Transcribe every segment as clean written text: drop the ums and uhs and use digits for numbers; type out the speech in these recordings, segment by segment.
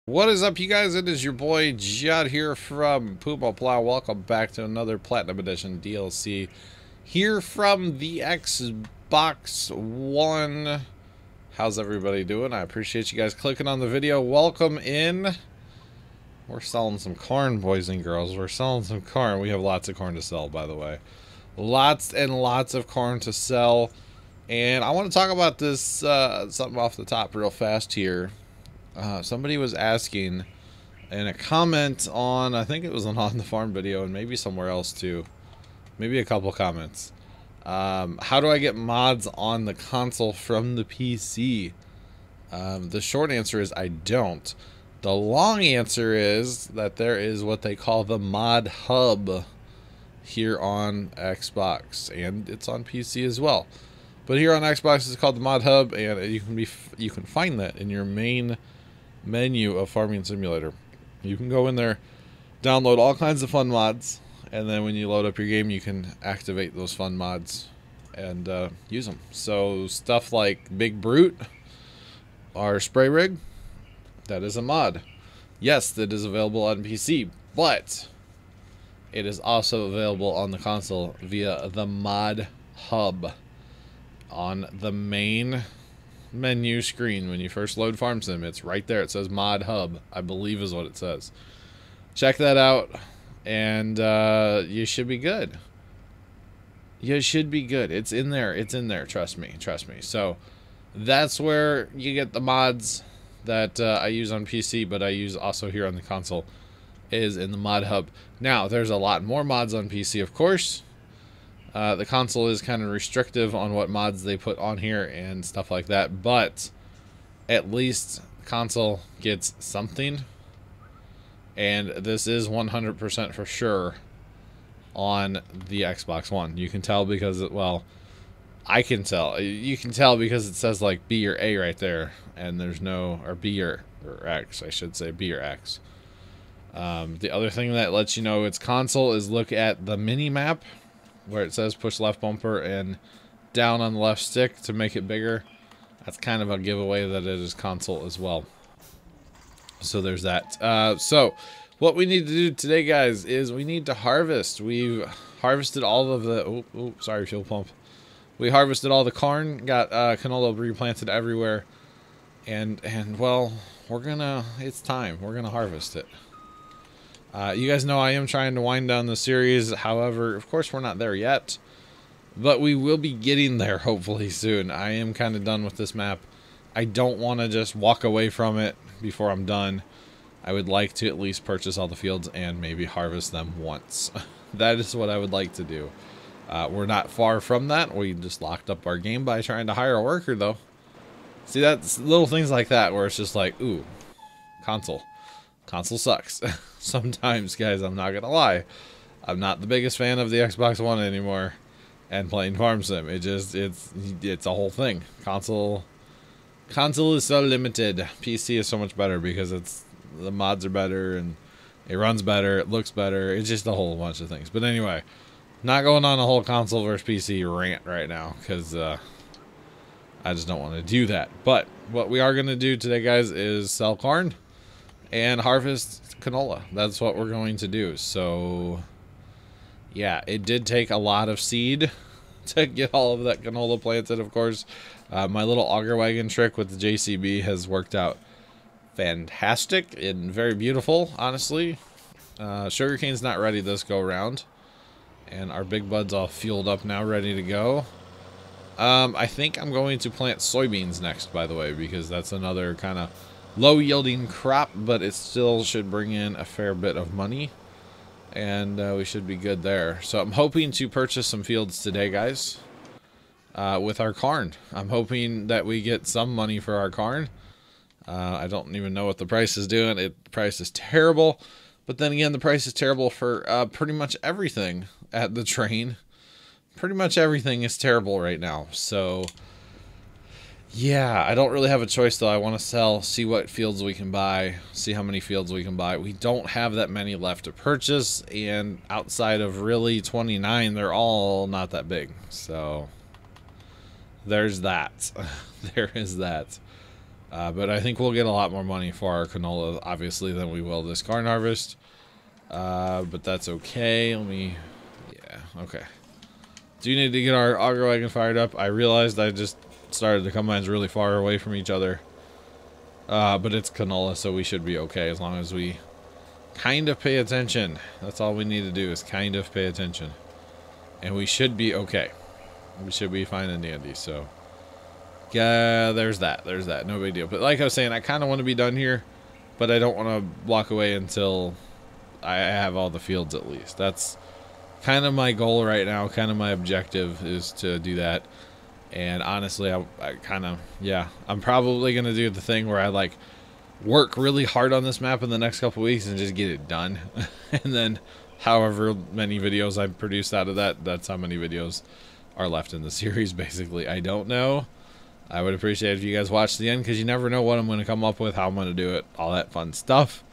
What is up, you guys? It is your boy Judd here from Puma, Plow. Welcome back to another Platinum Edition DLC here from the Xbox One. How's everybody doing? I appreciate you guys clicking on the video. Welcome in. We're selling some corn, boys and girls. We're selling some corn. We have lots of corn to sell, by the way. Lots and lots of corn to sell. And I want to talk about this, something off the top real fast here. Somebody was asking in a comment on, I think it was on the farm video and maybe somewhere else too, maybe a couple comments. How do I get mods on the console from the PC? The short answer is I don't. The long answer is that there is what they call the mod hub here on Xbox, and it's on PC as well. But here on Xbox it's called the mod hub, and you can find that in your main menu of Farming Simulator. You can go in there, download all kinds of fun mods, and then when you load up your game you can activate those fun mods and use them. So stuff like Big Brute, our spray rig, that is a mod. Yes, that is available on PC, but it is also available on the console via the mod hub on the main menu screen. When you first load Farm Sim, it's right there. It says mod hub, I believe is what it says. Check that out, and you should be good. You should be good. It's in there. It's in there. Trust me. Trust me. So that's where you get the mods that I use on PC, but I use also here on the console, is in the mod hub. Now, there's a lot more mods on PC, of course. The console is kind of restrictive on what mods they put on here and stuff like that, but at least the console gets something, and this is 100% for sure on the Xbox One. You can tell because, well, I can tell. You can tell because it says like B or A right there, and there's no, or B or X, I should say, B or X. The other thing that lets you know it's console is look at the mini map, where it says push left bumper and down on the left stick to make it bigger. That's kind of a giveaway that it is console as well. So there's that. So what we need to do today, guys, is we need to harvest. We've harvested all of the... Oh, sorry, fuel pump. We harvested all the corn, got canola replanted everywhere. And well, we're gonna... It's time. We're gonna harvest it. You guys know I am trying to wind down the series. However, of course, we're not there yet. But we will be getting there, hopefully, soon. I am kind of done with this map. I don't want to just walk away from it before I'm done. I would like to at least purchase all the fields and maybe harvest them once. That is what I would like to do. We're not far from that. We just locked up our game by trying to hire a worker, though. See, that's little things like that where it's just like, ooh, console. Console sucks. Sometimes, guys, I'm not gonna lie. I'm not the biggest fan of the Xbox One anymore and playing Farm Sim. It's a whole thing. Console is so limited. PC is so much better because the mods are better and it runs better, it looks better. It's just a whole bunch of things. But anyway, not going on a whole console versus PC rant right now because I just don't want to do that. But what we are gonna do today, guys, is sell corn and harvest canola. That's what we're going to do. So yeah, it did take a lot of seed to get all of that canola planted, of course. My little auger wagon trick with the JCB has worked out fantastic and very beautiful, honestly. Sugarcane's not ready this go around, and our big bud's all fueled up now, ready to go. I think I'm going to plant soybeans next, by the way, because that's another kind of low yielding crop, but it still should bring in a fair bit of money, and we should be good there. So I'm hoping to purchase some fields today, guys, with our corn. I'm hoping that we get some money for our corn. I don't even know what the price is doing. The price is terrible, but then again, the price is terrible for pretty much everything at the train. Pretty much everything is terrible right now, so yeah, I don't really have a choice, though. I want to sell, see what fields we can buy, see how many fields we can buy. We don't have that many left to purchase, and outside of really 29, they're all not that big. So there's that. There is that. But I think we'll get a lot more money for our canola, obviously, than we will this corn harvest. But that's okay. Yeah, okay. Do need to get our auger wagon fired up. I realized I just started the combines really far away from each other. But it's canola, so we should be okay as long as we kind of pay attention. That's all we need to do is kind of pay attention. And we should be okay. We should be fine and dandy, so... yeah, there's that. No big deal. But like I was saying, I kind of want to be done here, but I don't want to walk away until I have all the fields at least. That's kind of my goal right now. Kind of my objective is to do that. And honestly, I kind of, yeah, I'm probably going to do the thing where I like work really hard on this map in the next couple weeks and just get it done. And then however many videos I produce out of that, that's how many videos are left in the series, basically. I don't know. I would appreciate if you guys watch the end, because you never know what I'm going to come up with, how I'm going to do it, all that fun stuff.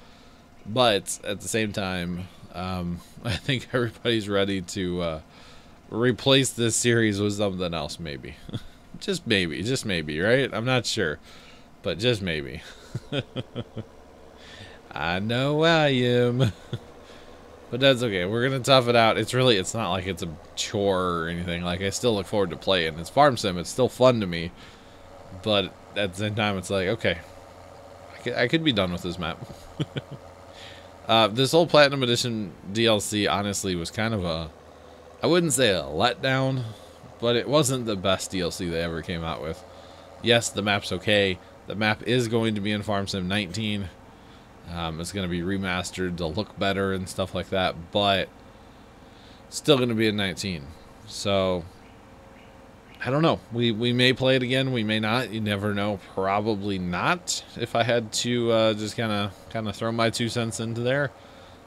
But at the same time, I think everybody's ready to replace this series with something else, maybe. Just maybe, right? I'm not sure, but just maybe. I know I am. But that's okay. We're going to tough it out. It's not like it's a chore or anything. Like, I still look forward to playing. It's farm sim. It's still fun to me. But at the same time, it's like, okay, I could be done with this map. This whole Platinum Edition DLC, honestly, was kind of a, I wouldn't say a letdown, but it wasn't the best DLC they ever came out with. Yes, the map's okay. The map is going to be in Farm Sim 19. It's going to be remastered to look better and stuff like that, but still going to be in 19. So, I don't know. We may play it again. We may not. You never know. Probably not. If I had to just kind of throw my 2 cents into there,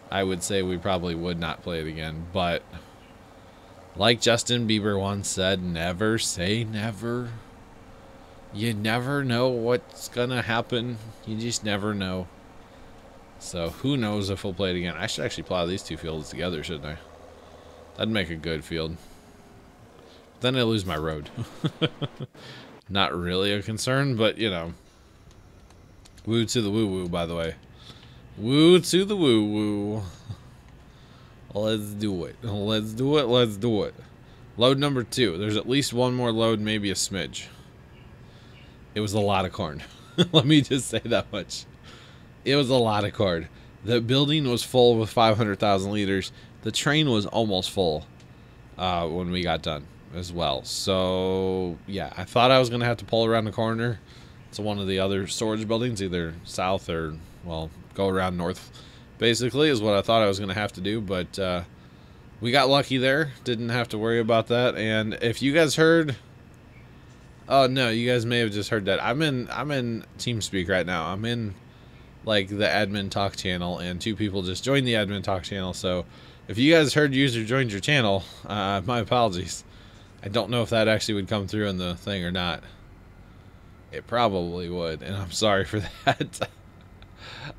I would say we probably would not play it again. But like Justin Bieber once said, never say never. You never know what's going to happen. You just never know. So who knows if we'll play it again. I should actually plow these 2 fields together, shouldn't I? That'd make a good field. Then I lose my road. Not really a concern, but you know. Woo to the woo-woo, by the way. Woo to the woo-woo. Let's do it. Let's do it. Let's do it. Load number 2. There's at least one more load, maybe a smidge. It was a lot of corn. Let me just say that much. It was a lot of corn. The building was full with 500,000 liters. The train was almost full when we got done as well. So, yeah, I thought I was going to have to pull around the corner to one of the other storage buildings, either south or, well, go around north, basically, is what I thought I was going to have to do. But we got lucky there. Didn't have to worry about that. And if you guys heard... oh, no, you guys may have just heard that. I'm in TeamSpeak right now. I'm in... like the admin talk channel, and 2 people just joined the admin talk channel. So if you guys heard user joined your channel, my apologies. I don't know if that actually would come through in the thing or not. It probably would, and I'm sorry for that.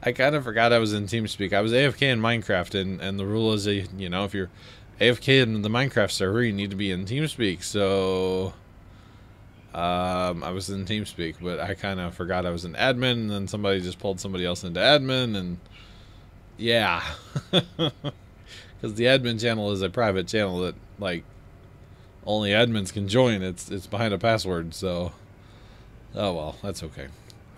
I kind of forgot I was in TeamSpeak. I was AFK in Minecraft, and the rule is, you know, if you're AFK in the Minecraft server, you need to be in TeamSpeak. So I was in TeamSpeak, but I kind of forgot I was an admin, and then somebody just pulled somebody else into admin, and yeah. Because the admin channel is a private channel that, like, only admins can join. It's behind a password, so... oh, well, that's okay.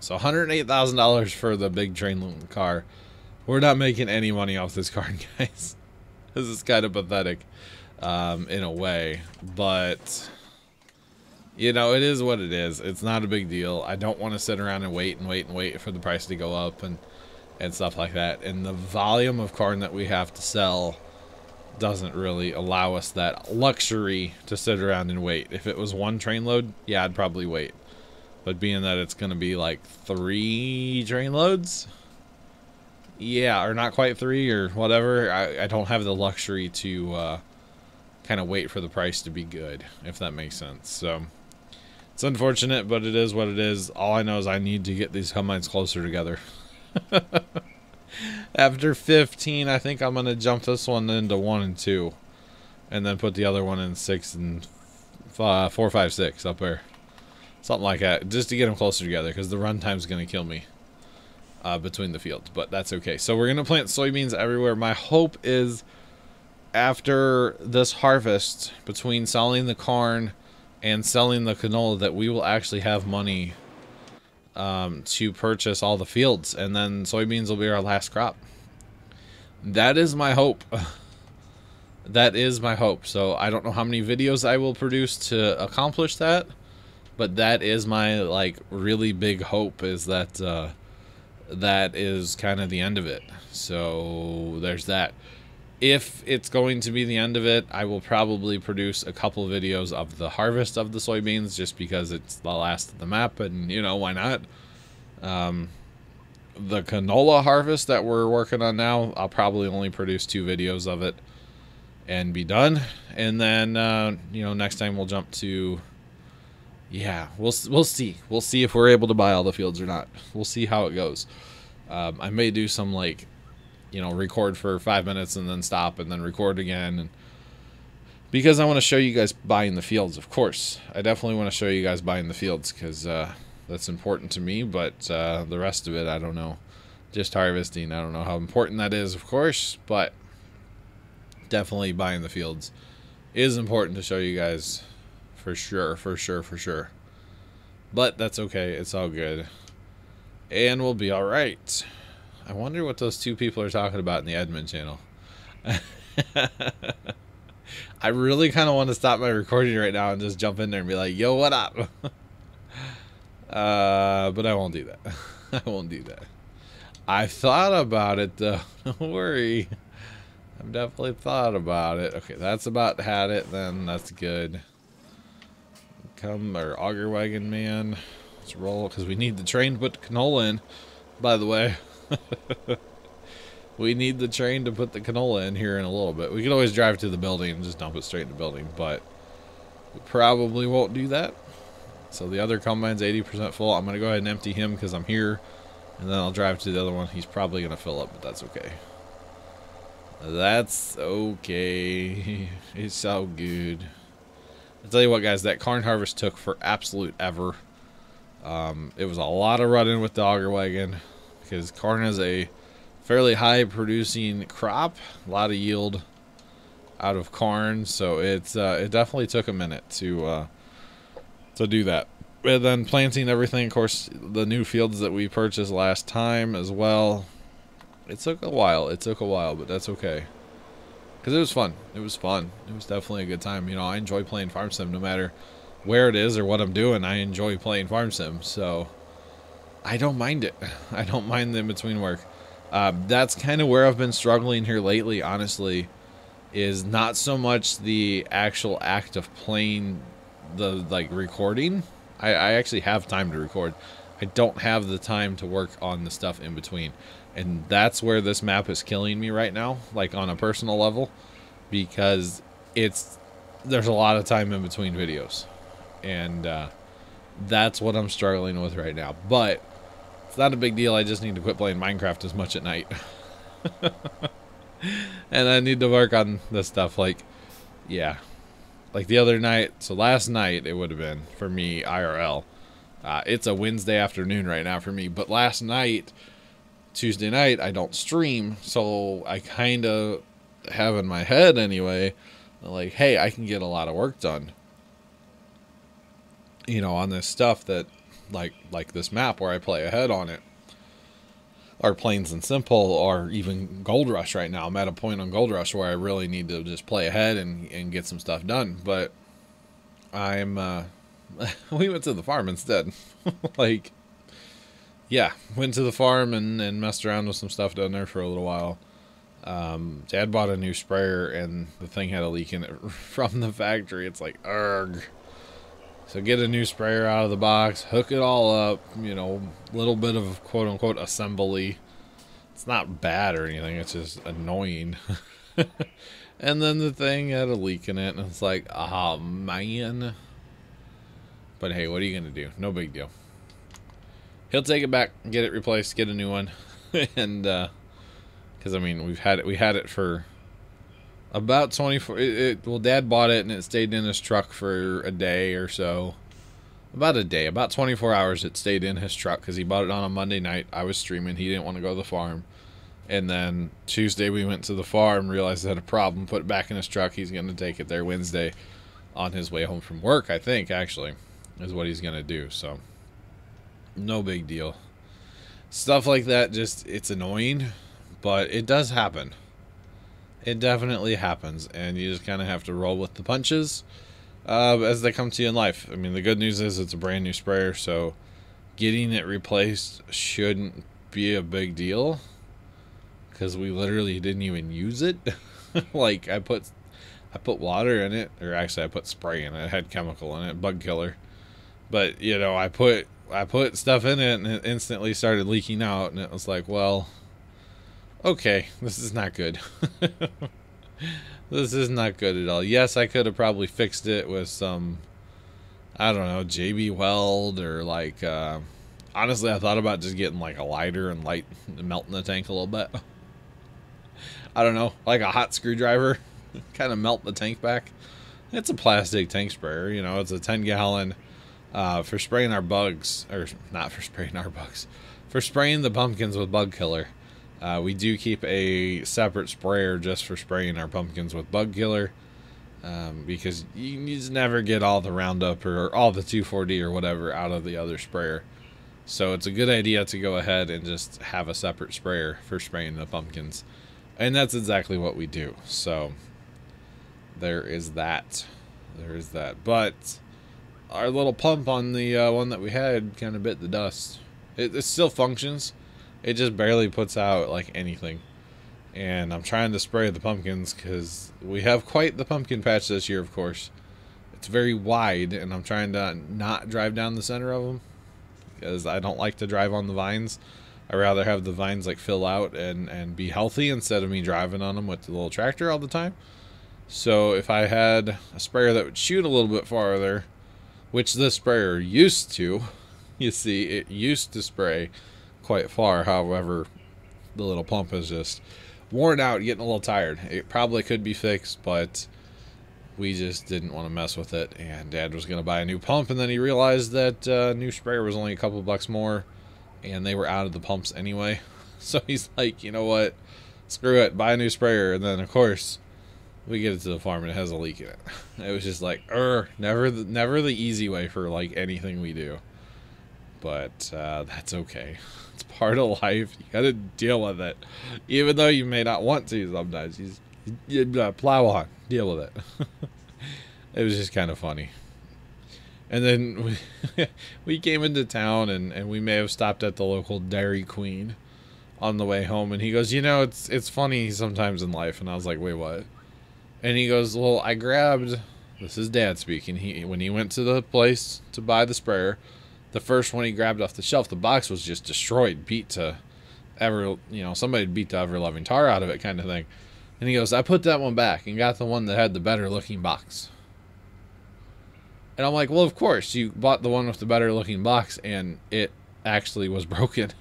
So $108,000 for the big train car. We're not making any money off this car, guys. This is kind of pathetic, in a way, but... you know, it is what it is. It's not a big deal. I don't want to sit around and wait for the price to go up and stuff like that. And the volume of corn that we have to sell doesn't really allow us that luxury to sit around and wait. If it was 1 train load, yeah, I'd probably wait. But being that it's going to be like 3 train loads, yeah, or not quite 3 or whatever, I don't have the luxury to kind of wait for the price to be good, if that makes sense. So... it's unfortunate, but it is what it is. All I know is I need to get these combines closer together. After 15, I think I'm going to jump this one into 1 and 2. And then put the other one in 6 and 4, 5, 6 up there. Something like that, just to get them closer together, because the run time's going to kill me between the fields. But that's okay. So we're going to plant soybeans everywhere. My hope is after this harvest, between selling the corn and selling the canola, that we will actually have money to purchase all the fields, and then soybeans will be our last crop. That is my hope. That is my hope. So I don't know how many videos I will produce to accomplish that, but that is my, like, really big hope, is that that is kind of the end of it. So there's that. If it's going to be the end of it, I will probably produce a couple videos of the harvest of the soybeans, just because it's the last of the map, and, you know, why not? The canola harvest that we're working on now, I'll probably only produce 2 videos of it and be done. And then, you know, next time we'll jump to... Yeah, we'll see. We'll see if we're able to buy all the fields or not. We'll see how it goes. I may do some, like, you know, record for 5 minutes and then stop and then record again. And because I want to show you guys buying the fields, of course. I definitely want to show you guys buying the fields, because that's important to me. But the rest of it, I don't know. Just harvesting, I don't know how important that is, of course. But definitely buying the fields is important to show you guys. For sure, for sure, for sure. But that's okay. It's all good. And we'll be alright. I wonder what those 2 people are talking about in the admin channel. I really kind of want to stop my recording right now and just jump in there and be like, yo, what up? But I won't do that. I won't do that. I thought about it, though. Don't worry. I've definitely thought about it. Okay, that's about had it then. That's good. Come, our auger wagon man. Let's roll, because we need the train to put the canola in, by the way. We need the train to put the canola in here in a little bit. We could always drive to the building and just dump it straight in the building, but we probably won't do that. So the other combine's 80% full. I'm going to go ahead and empty him because I'm here, and then I'll drive to the other one. He's probably going to fill up, but that's okay. That's okay. It's all good. I'll tell you what, guys, that corn harvest took for absolute ever. It was a lot of running with the auger wagon, because corn is a fairly high producing crop, a lot of yield out of corn, so it definitely took a minute to do that. And then planting everything, of course, the new fields that we purchased last time as well. It took a while. It took a while, but that's okay. Because it was fun. It was fun. It was definitely a good time. You know, I enjoy playing Farm Sim no matter where it is or what I'm doing. I enjoy playing Farm Sim, so I don't mind it. I don't mind the in-between work. That's kind of where I've been struggling here lately, honestly, is not so much the actual act of playing the, like, recording. I actually have time to record. I don't have the time to work on the stuff in between. And that's where this map is killing me right now, like on a personal level, because there's a lot of time in between videos. And that's what I'm struggling with right now. But it's not a big deal. I just need to quit playing Minecraft as much at night. And I need to work on this stuff, like, yeah. Like the other night, so last night it would have been, for me, IRL. It's a Wednesday afternoon right now for me, but last night, Tuesday night, I don't stream, so I kind of have in my head anyway, like, hey, I can get a lot of work done, you know, on this stuff that, like this map where I play ahead on it, or Plains and Simple, or even Gold Rush right now. I'm at a point on Gold Rush where I really need to just play ahead and get some stuff done, but I'm, we went to the farm instead. Like, yeah, went to the farm and messed around with some stuff down there for a little while. Dad bought a new sprayer, and the thing had a leak in it from the factory. It's like, argh. So get a new sprayer out of the box, hook it all up, you know, little bit of quote-unquote assembly. It's not bad or anything, it's just annoying. And then the thing had a leak in it, and it's like, oh, man. But hey, what are you going to do? No big deal. He'll take it back, get it replaced, get a new one. And, because, I mean, we had it for about 24, well, Dad bought it and it stayed in his truck for a day or so. About a day, about 24 hours it stayed in his truck because he bought it on a Monday night. I was streaming. He didn't want to go to the farm. And then Tuesday we went to the farm, realized it had a problem, put it back in his truck. He's going to take it there Wednesday on his way home from work, I think, actually, is what he's going to do. So, no big deal. Stuff like that, just, it's annoying, but it does happen. It definitely happens, and you just kind of have to roll with the punches as they come to you in life. I mean, the good news is it's a brand new sprayer, so getting it replaced shouldn't be a big deal. Because we literally didn't even use it. Like, I put water in it, or actually I put spray in it. It had chemical in it, bug killer. But, you know, I put stuff in it and it instantly started leaking out, and it was like, well, okay, this is not good. This is not good at all. Yes, I could have probably fixed it with some, I don't know, JB Weld, or like, honestly, I thought about just getting like a lighter and melting the tank a little bit. I don't know, like a hot screwdriver, kind of melt the tank back. It's a plastic tank sprayer, you know, it's a 10-gallon for spraying our bugs, or not for spraying our bugs, for spraying the pumpkins with bug killer. We do keep a separate sprayer just for spraying our pumpkins with bug killer, because you just never get all the Roundup or all the 2,4-D or whatever out of the other sprayer. So it's a good idea to go ahead and just have a separate sprayer for spraying the pumpkins. And that's exactly what we do. So there is that. There is that. But our little pump on the one that we had kind of bit the dust. It still functions. It just barely puts out like anything. And I'm trying to spray the pumpkins because we have quite the pumpkin patch this year, of course. It's very wide, and I'm trying to not drive down the center of them because I don't like to drive on the vines. I rather have the vines like fill out and be healthy instead of me driving on them with the little tractor all the time. So if I had a sprayer that would shoot a little bit farther, which this sprayer used to, you see, it used to spray quite far. However, the little pump is just worn out, getting a little tired. It probably could be fixed, but we just didn't want to mess with it. And Dad was going to buy a new pump, and then he realized that new sprayer was only a couple bucks more, and they were out of the pumps anyway. So he's like, you know what, screw it, buy a new sprayer. And then of course we get it to the farm and it has a leak in it. It was just like, never the easy way for like anything we do. But that's okay. It's part of life. You gotta deal with it, even though you may not want to. Sometimes you plow on, deal with it. It was just kind of funny. And then we came into town, and we may have stopped at the local Dairy Queen on the way home. And he goes, you know, it's funny sometimes in life. And I was like, wait, what? And he goes, well, I grabbed, this is Dad speaking, when he went to the place to buy the sprayer, the first one he grabbed off the shelf, the box was just destroyed, beat to somebody beat the ever-loving tar out of it kind of thing. And he goes, I put that one back and got the one that had the better looking box. And I'm like, well, of course, you bought the one with the better looking box, and it actually was broken.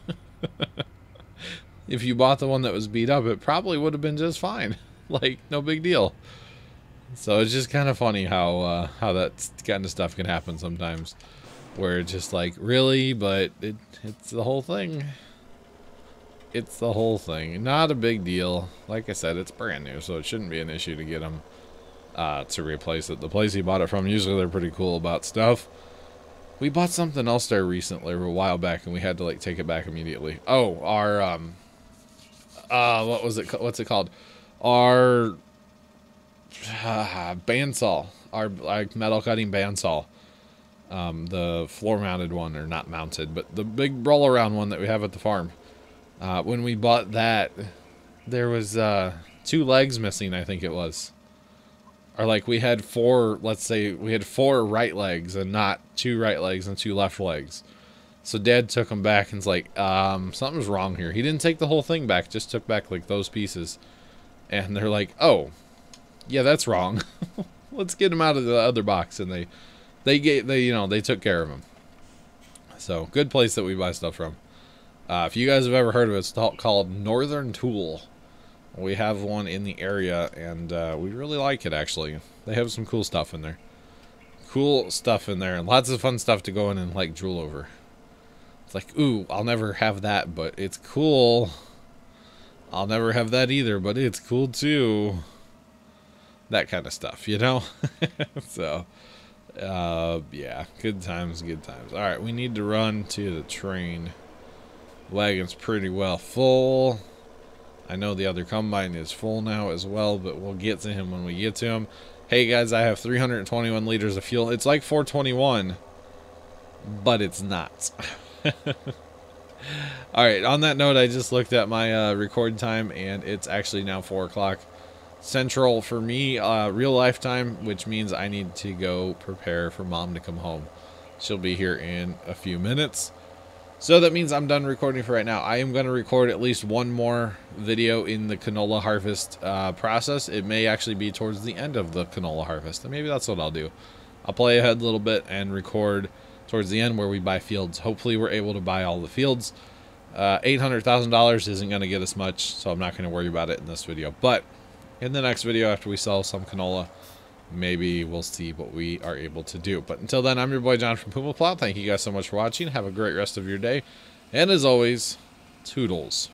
If you bought the one that was beat up, it probably would have been just fine. Like, no big deal. So it's just kind of funny how that kind of stuff can happen sometimes, where it's just like, really? But it's the whole thing. It's the whole thing. Not a big deal. Like I said, it's brand new, so it shouldn't be an issue to get them to replace it. The place he bought it from, usually they're pretty cool about stuff. We bought something else there recently, or a while back, and we had to like take it back immediately. Oh, our what's it called? Our bandsaw, our like metal cutting bandsaw, the floor mounted one, or not mounted, but the big roll around one that we have at the farm. When we bought that, there was 2 legs missing, I think it was. Or like we had 4, let's say we had 4 right legs and not 2 right legs and 2 left legs. So Dad took them back and's like, something's wrong here. He didn't take the whole thing back, just took back like those pieces. And they're like, oh, yeah, that's wrong. Let's get him out of the other box. And they took care of him. So good place that we buy stuff from. If you guys have ever heard of it, it's called Northern Tool. We have one in the area, and we really like it, actually. They have some cool stuff in there. cool stuff in there, and lots of fun stuff to go in and like drool over. It's like, ooh, I'll never have that, but it's cool. I'll never have that either, but it's cool too. That kind of stuff, you know? So, yeah, good times, good times. All right, we need to run to the train. Wagon's pretty well full. I know the other combine is full now as well, but we'll get to him when we get to him. Hey guys, I have 321 liters of fuel. It's like 421, but it's not. Alright, on that note, I just looked at my record time, and it's actually now 4 o'clock Central for me, real life time, which means I need to go prepare for Mom to come home. She'll be here in a few minutes. So that means I'm done recording for right now. I am going to record at least one more video in the canola harvest process. It may actually be towards the end of the canola harvest, and maybe that's what I'll do. I'll play ahead a little bit and record towards the end where we buy fields. Hopefully we're able to buy all the fields. $800,000 isn't going to get us much, so I'm not going to worry about it in this video. But in the next video, after we sell some canola, maybe we'll see what we are able to do. But until then, I'm your boy John from Puma Plow. Thank you guys so much for watching. Have a great rest of your day. And as always, toodles.